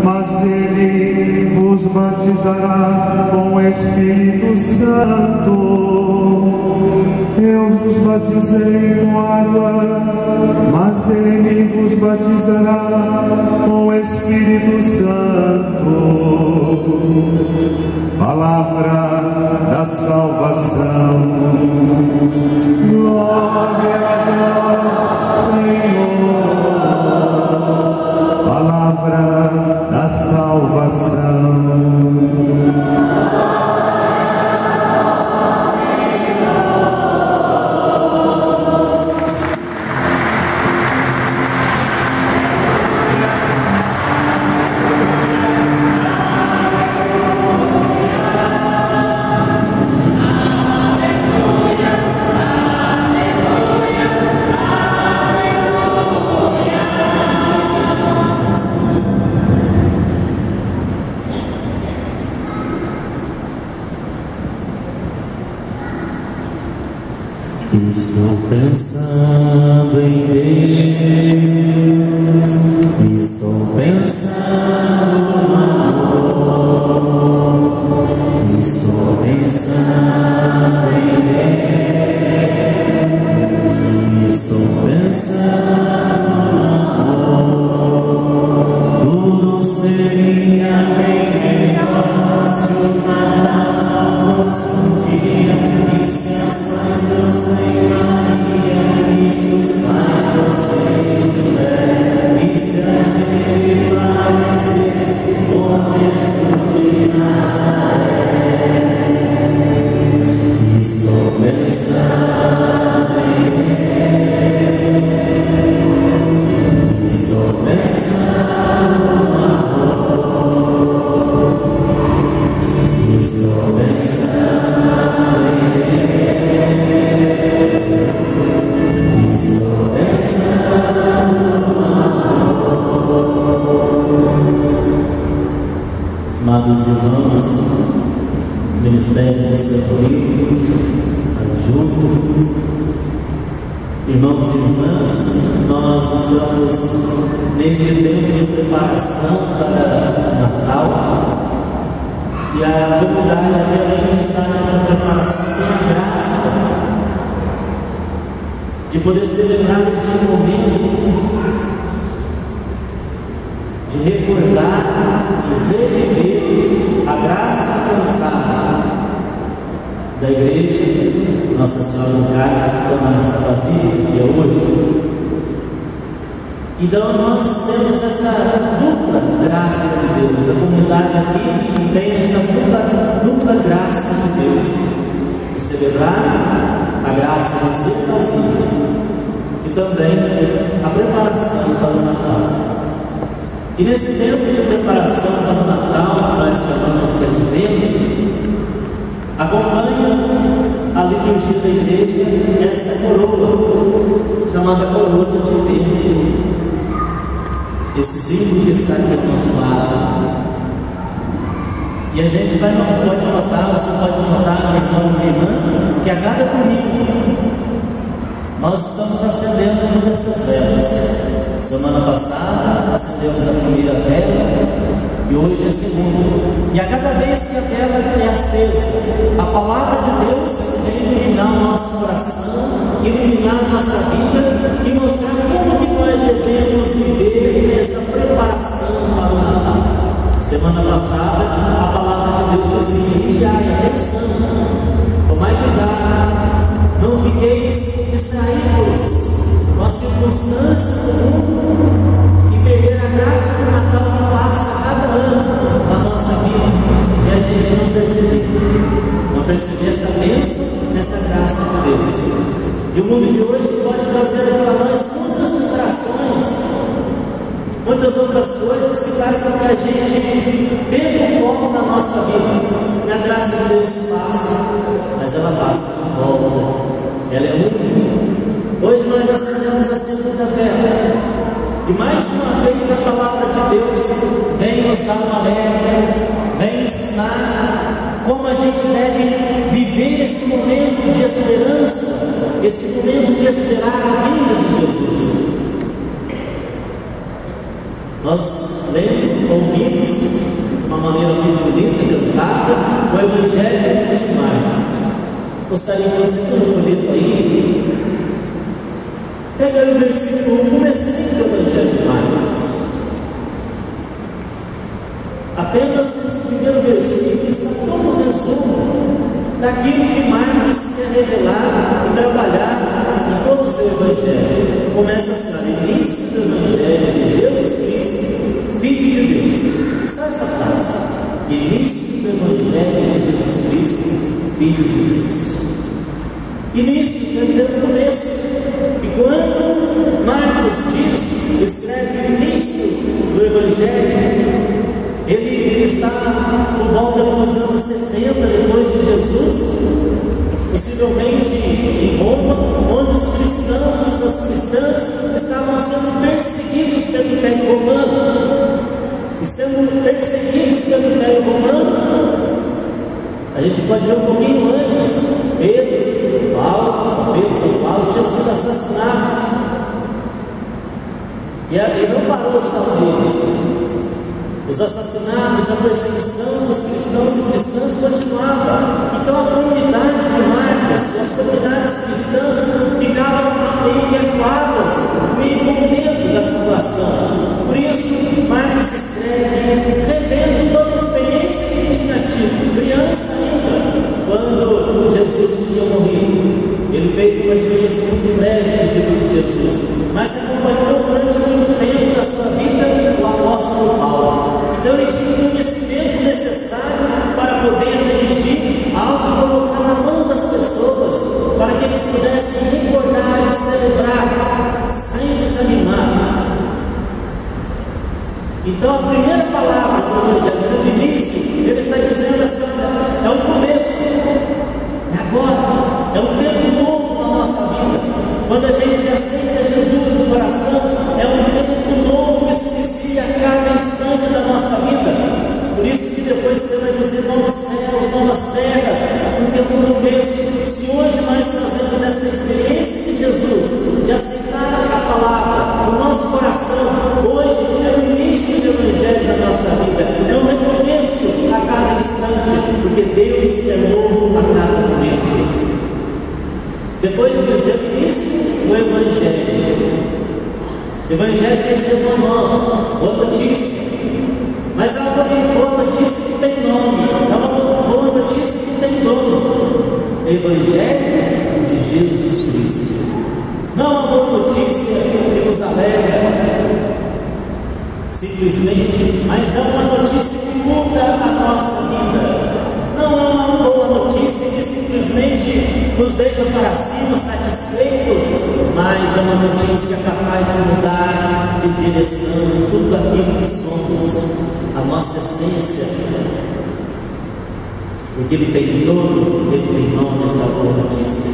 mas ele vos batizará com o Espírito Santo. Eu vos batizei com água, mas ele vos batizará com o Espírito Santo. Palavra da salvação. Glória a vós, Senhor. Palavra da salvação. Estou pensando em Deus, estou pensando no amor, estou pensando em Deus, estou pensando no amor. Tudo seria bem melhor se o Natal fosse um dia e se as mães fossem Maria e se os pais fossem José e se a gente parecesse com Jesus de Nazaré. Estou pensando em Deus, estou pensando no amor, estou pensando em Deus, estou pensando no amor. Amados irmãos, Ministério do Senhor, Júlio, irmãos e irmãs, nós estamos nesse tempo de preparação para o Natal e a comunidade, além de estar nessa preparação, tem a graça de poder celebrar este momento, de recordar e reviver a graça alcançada da Igreja Nossa Senhora do Carmo, que está nessa basílica, que é hoje. Então nós temos esta dupla graça de Deus. A comunidade aqui tem esta dupla graça de Deus, de celebrar a graça de ser basílica e também a preparação para o Natal. E nesse tempo de preparação para o Natal, que nós chamamos de Advento, acompanha a liturgia da igreja esta coroa, chamada coroa do Advento. Esse símbolo que está aqui ao nosso lado. E a gente pode notar, você pode notar, meu irmão e minha irmã, que a cada domingo nós estamos acendendo uma destas velas. Semana passada acendemos a primeira vela e hoje a segunda. E a cada vez que a vela é acesa, a palavra de Deus vem iluminar o nosso coração, iluminar a nossa vida e mostrar como que nós devemos viver esta preparação para o Natal. Semana passada a palavra de Deus dizia: vigiai, atenção, tomai cuidado, não fiqueis distraídos com as circunstâncias do mundo e perder a graça do Natal que passa cada ano na nossa vida e a gente não perceber esta bênção, esta graça de Deus. E o mundo de hoje pode trazer para nós muitas distrações, muitas outras coisas que fazem com que a gente perca o foco na nossa vida. E a graça de Deus passa, mas ela passa de volta, ela é única. Hoje nós acendemos a segunda vela e mais uma vez a palavra de Deus vem nos dar um alerta, vem ensinar como a gente deve viver este momento de esperança, esse momento de esperar a vinda de Jesus. Nós ouvimos de uma maneira muito bonita, cantada, o Evangelho de Marcos. Gostaria que você, quando for lido aí, pega o versículo 1, comecinho do Evangelho de Marcos. Apenas nesse primeiro versículo está todo o resumo daquilo que Marcos quer revelar e trabalhar em todo o seu Evangelho. Começa assim, no início do Evangelho de Jesus Cristo, Filho de Deus. Só essa frase: início do Evangelho de Jesus Cristo, Filho de Deus. Início quer dizer o começo. E quando Marcos escreve o início do Evangelho, ele está por volta dos anos 70 depois de Jesus, possivelmente em Roma, onde os cristãos, as cristãs estavam sendo perseguidos pelo Império Romano. E sendo perseguidos pelo Império Romano, a gente pode ver um pouquinho antes, Pedro, Paulo, São Paulo tinham sido assassinados. E não parou só deles. Os assassinatos, a perseguição dos cristãos e cristãs continuava. Então a comunidade de Marcos e as comunidades cristãs ficavam meio que acuadas, meio com medo da situação. Por isso, Marcos escreve revendo toda a experiência que ele tinha tido, criança ainda, quando Jesus tinha morrido. Ele fez uma experiência muito breve na vida de Jesus, mas acompanhou durante muito tempo da sua vida o apóstolo Paulo. Então ele tinha o conhecimento necessário para poder redigir algo e colocar na mão das pessoas, para que eles pudessem recordar e celebrar sem desanimar. Então a primeira palavra do Evangelho, seu início, ele está dizendo assim: é um começo, é agora, é um tempo novo na nossa vida. Quando a gente aceita Jesus no coração, é um tempo novo que se inicia a cada instante da nossa vida. Por isso que depois você vai dizer novos céus, novas terras, porque no começo, se hoje nós trazemos esta experiência de Jesus, de aceitar a palavra no nosso coração, hoje é o início do Evangelho da nossa vida, é um recomeço a cada instante, porque Deus é novo a cada momento. Depois de dizer isso, o Evangelho quer dizer boa notícia, mas é uma boa notícia que tem nome, é uma boa notícia que tem dono. Evangelho de Jesus Cristo. Não é uma boa notícia que nos alegra simplesmente, mas é uma notícia que muda a nossa vida. Não é uma boa notícia que simplesmente nos deixa para cima satisfeitos, mas é uma notícia capaz de mudar de direção tudo aquilo que somos, a nossa essência, porque Ele tem dono, Ele tem nome, esta boa notícia: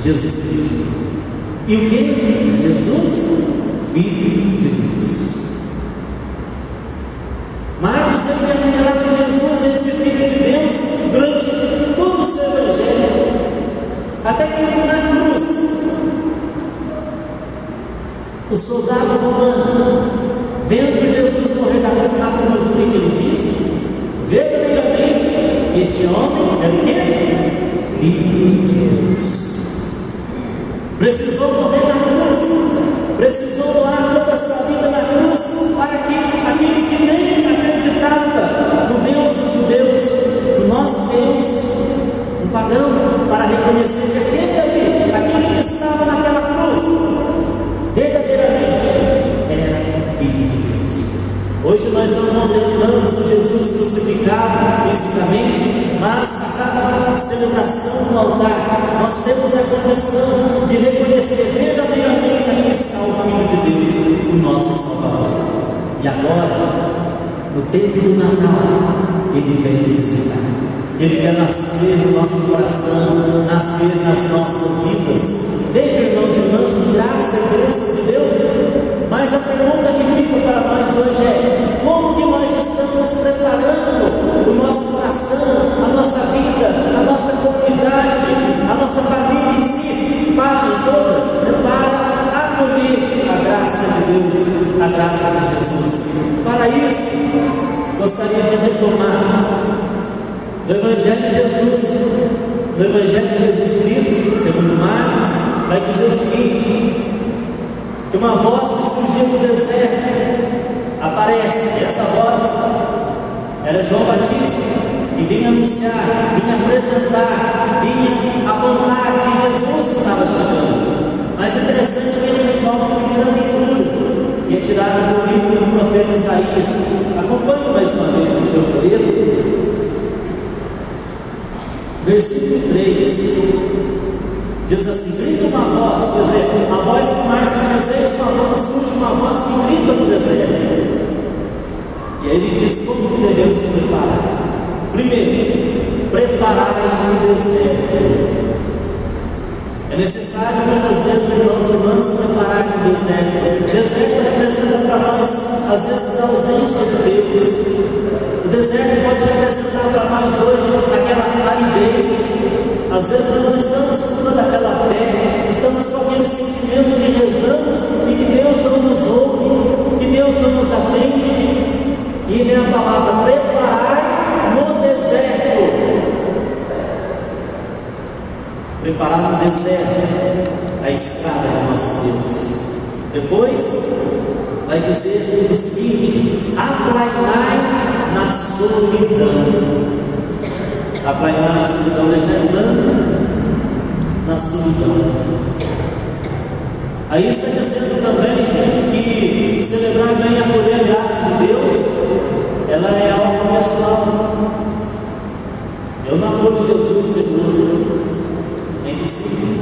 Jesus Cristo. E o que? Jesus, Filho de Deus. Marcos quer revelar que Jesus é este Filho de Deus durante todo o seu Evangelho, até que ele na cruz, o soldado romano, vendo Jesus morrer na cruz, o que ele disse? Verdadeiramente, este homem era o quê? Filho de Deus. Precisou morrer na cruz, precisou doar toda a sua vida na cruz, para que aquele que nem acreditava no Deus dos judeus, no nosso Deus, no pagão, para reconhecer que aquele que estava naquela cruz, verdadeiramente era Filho de Deus. Hoje nós não contemplamos o Jesus crucificado fisicamente, mas a cada celebração no altar, nós temos a condição de reconhecer verdadeiramente aqui está o Filho de Deus, o nosso Salvador. E agora, no tempo do Natal, Ele vem nos visitar. Ele quer nascer no nosso coração, nascer nas nossas vidas. Veja, irmãos e irmãs, graça e bênção de Deus. Mas a pergunta que fica para nós hoje é: como que nós estamos preparando o nosso coração, a nossa vida, a nossa comunidade, a nossa família em si, para acolher a graça de Deus, a graça de Jesus? gostaria de retomar do Evangelho de Jesus. No Evangelho de Jesus Cristo, segundo Marcos, vai dizer o seguinte: que uma voz que surgiu do deserto aparece, e essa voz era João Batista, que vinha anunciar, vinha apresentar, vinha apontar que Jesus estava chegando. Mas é interessante que ele retoma a primeira leitura, que é tirada do livro do profeta Isaías. Acompanhe mais uma vez no seu folheto. Versículo 3 diz assim: grita uma voz, quer dizer, a voz que Marcos diz, surge uma voz que grita no deserto. E aí ele diz como que devemos preparar. Primeiro, preparar no deserto. É necessário muitas vezes, irmãos e irmãs, preparar no deserto. O deserto representa para nós, às vezes, a ausência de Deus. O deserto pode representar para nós hoje aquela aridez. Às vezes nós não estamos com toda aquela fé, estamos com aquele sentimento que rezamos e que Deus não nos ouve, que Deus não nos atende. E vem a palavra preparar no deserto. Preparar no deserto a estrada do nosso Deus. Depois vai dizer o seguinte: aplainai na solidão. Aplainai na solidão, deixar andando na solidão. Aí está dizendo também, gente, que celebrar bem e acolher a graça de Deus, ela é algo pessoal. Eu não acolho Jesus primeiro, é impossível.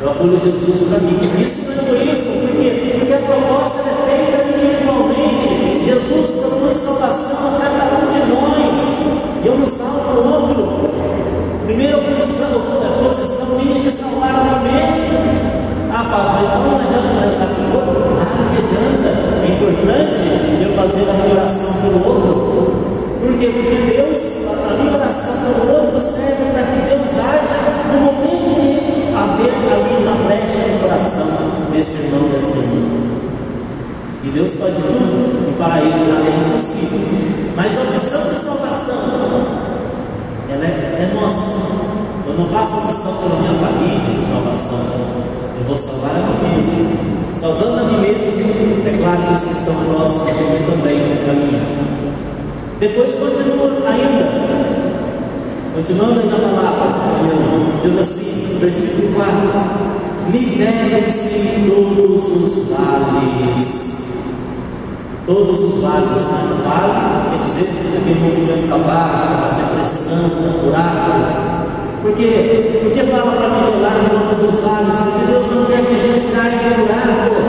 Eu acolho Jesus para mim. Isso não é egoísmo, por quê? Porque a proposta é feita individualmente. Jesus propõe salvação a cada um de nós. E eu não salvo o outro. Primeiro a posição minha de salvar a mim mesmo. Ah, papai, então não adianta rezar pelo outro? Claro que adianta. É importante eu fazer a minha oração pelo outro. Por quê? Porque Deus, a minha oração pelo outro serve para que Deus haja no momento que haver ali uma brecha no coração deste irmão, desta irmã. E Deus pode tudo, e para Ele nada é impossível. Mas a opção de salvação, ela é nossa. Eu não faço opção pela minha família de salvação. Eu vou salvar a mim mesmo. Salvando a mim mesmo, é claro que os que estão próximos de mim também vão caminhar. Depois continua ainda, continuando aí na palavra, diz assim, versículo 4: nivelem-se todos os vales. Todos os vales, né? Vale quer dizer aquele movimento para baixo, a depressão, o buraco. Por quê? Porque fala para nivelar todos os vales? Porque Deus não quer que a gente caia no buraco.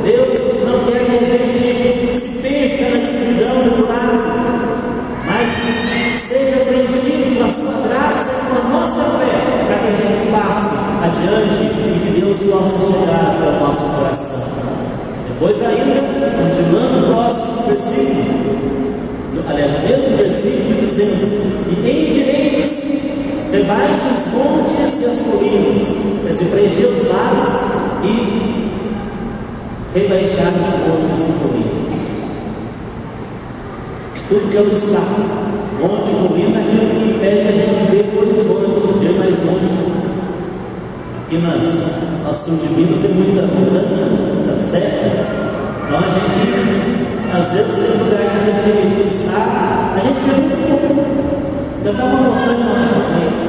Deus não quer que a gente se perca na escuridão do buraco, mas que seja preenchido com a sua graça e com a nossa fé, para que a gente passe adiante e que Deus possa chegar até o nosso coração. Depois ainda, continuando o próximo versículo, aliás, o mesmo versículo dizendo: e endireite-se debaixo os montes e as colinas, é se preencher os vales e rebaixar os montes e colinas. Tudo que é obstáculo, monte e colina, é aquilo que impede a gente ver o horizonte, ver mais longe. Aqui nós sul de Minas tem muita montanha, muita serra, então a gente, às vezes, tem lugar que a gente sabe, a gente vê muito pouco. Já está uma montanha na nossa frente.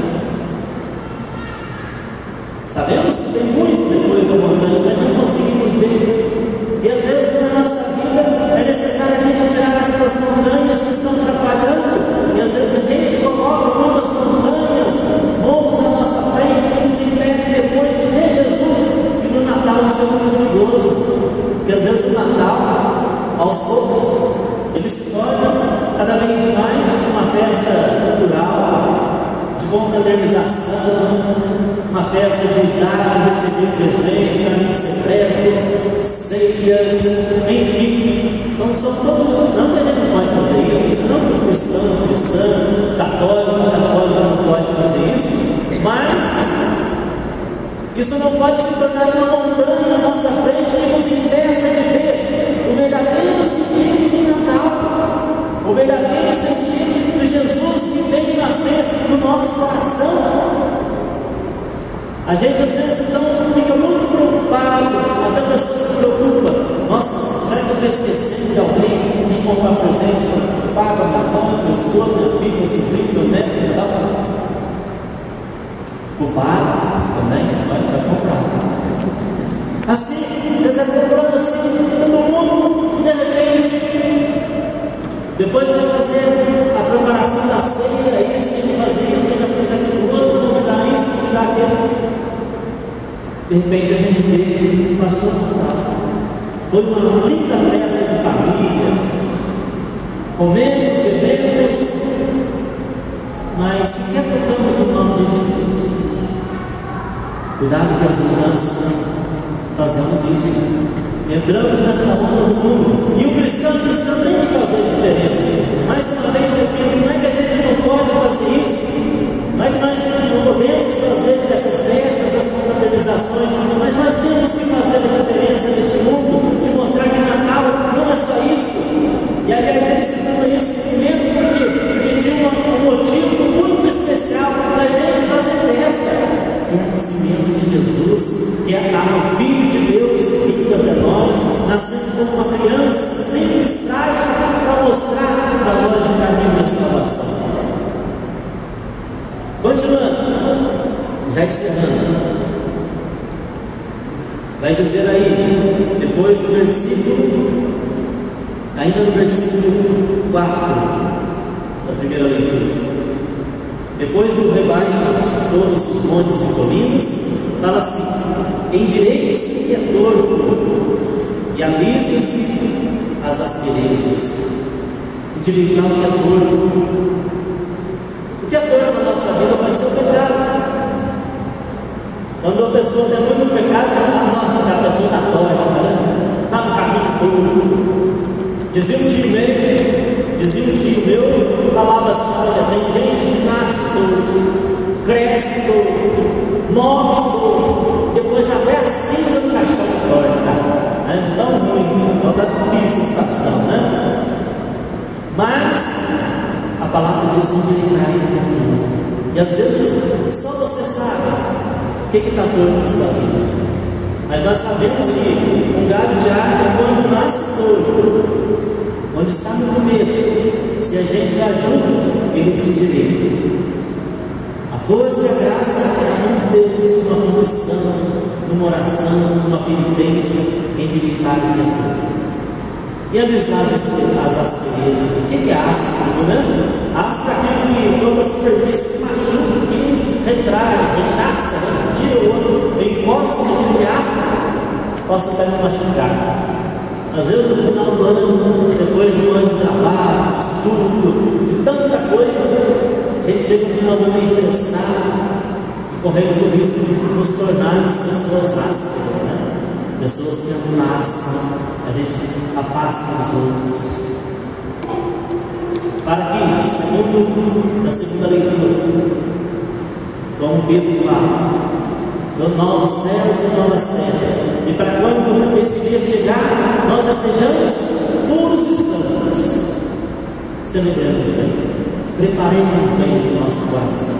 Sabemos que tem muito depois da montanha, mas não conseguimos ver. E às vezes na nossa vida é necessário a gente tirar essas montanhas que estão atrapalhando. E às vezes a gente coloca muitas montanhas, morros à nossa frente, que nos impedem depois de ver Jesus. E no Natal isso é muito perigoso. E às vezes o Natal, aos poucos, ele se torna cada vez mais uma festa cultural, de confraternização, uma festa de dar e receber presentes, amigo secreto, ceias, enfim. Então são todos, não que a gente não pode fazer isso, não que o cristão, católico não pode fazer isso, mas isso não pode se tornar uma montanha na nossa frente que nos impeça de ver o verdadeiro sentido do Natal. o verdadeiro sentido de Jesus que veio nascer no nosso coração. A gente às vezes então fica muito preocupado, às vezes a pessoa se preocupa, nossa, será que eu estou esquecendo de alguém, nem comprar presente para pagar minha mãe, meu esposo, meu filho, meu sobrinho, meu neto, meu tal? O pai também vai comprar. Assim, Deus é comprando assim, todo mundo, e de repente, depois vai fazer a preparação da ceia, isso, tem que fazer isso, tem que fazer aquilo outro, convidar isso, convidar aquilo. De repente a gente vê, passou o Natal. Foi uma linda festa de família, comemos, bebemos, mas sequer tocamos no nome de Jesus. Cuidado que às vezes nós fazemos isso, entramos nessa onda do mundo, e o cristão tem que fazer a diferença. Mais uma vez repito, não é que a gente não pode fazer isso, não é que nós não podemos fazer essas festas, essas confraternizações, mas nós temos que fazer a diferença neste mundo, de mostrar que Natal não é só isso. E aliás ele se fala isso primeiro porque tinha um motivo muito especial para a gente fazer festa, que é o nascimento de Jesus, que é o Filho de Deus vindo até nós, nascendo como uma criança simples, trágica, para mostrar para nós o caminho da salvação. Continuando, já encerrando, vai dizer aí, depois do versículo, ainda no versículo 4 da primeira leitura, depois do rebaixo todos os montes e colinas, fala assim: endireite-se o que é torto e alisem-se as asperezas. Endireitar o que é torto. O que é torto na nossa vida pode ser o pecado. Quando a pessoa tem muito pecado, a gente fala: nossa, a pessoa está torta, está no caminho todo. Dizia um tio meu, falava assim: olha, tem gente que nasce todo, cresce todo, morre todo, depois até a cinza do caixão torta, né? Tão ruim, não está difícil a situação, né? Mas a palavra diz endireitar o caminho. E às vezes só você sabe o que está torto na sua vida. Mas nós sabemos que um galho de árvore, quando nasce torto, quando está no começo, se a gente ajuda, ele se endireita. A força e a graça é mão de Deus, uma confissão, numa oração, numa penitência, endireitar o tempo. E alisar as asperezas. O que é áspero, né? Áspero é aquilo que toda a superfície que machuca, que retrai, rechaça, tira o outro, encosta naquilo que é áspero, possa até me machucar. Às vezes no final do ano, depois de um ano de trabalho, de estudo, de tanta coisa, a gente chega no final do ano estressado e corremos o risco de nos tornarmos pessoas ásperas, né? Pessoas que amastam, a gente se afasta dos outros. Para que, segundo da segunda leitura, como Pedro fala, novos céus e novas terras, e para quando esse dia chegar, nós estejamos puros e santos. Celebremos bem, preparemos bem o nosso coração.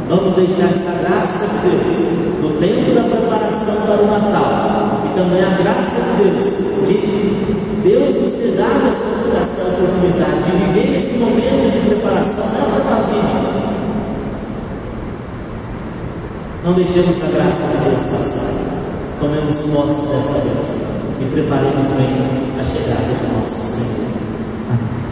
Vamos deixar esta graça de Deus no tempo da preparação para o Natal, e também a graça de Deus nos ter dado esta oportunidade de viver este momento de preparação nesta vasilha. Não deixemos a graça de Deus passar. Tomemos posse dessa vez e preparemos bem a chegada de nosso Senhor. Amém.